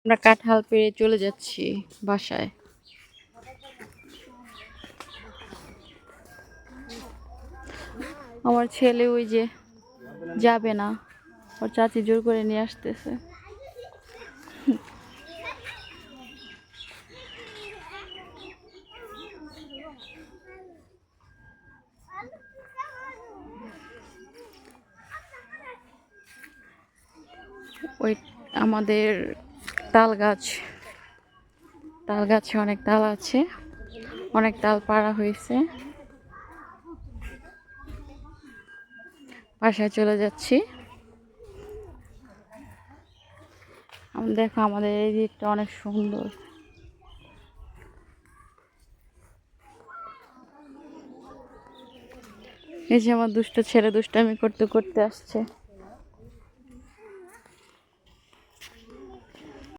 আমরা কাঁঠাল পেড়ে চলে যাচ্ছি বাসায়। আমার ছেলে ওই যে যাবে না, ওর চাচি জোর করে নিয়ে আসতেছে। ওই আমাদের তাল গাছে অনেক তাল আছে, অনেক তাল পাড়া হয়েছে। বাসায় চলে যাচ্ছি। দেখো আমাদের এই দিকটা অনেক সুন্দর। এই যে আমার দুষ্ট ছেলে দুষ্টামি করতে করতে আসছে।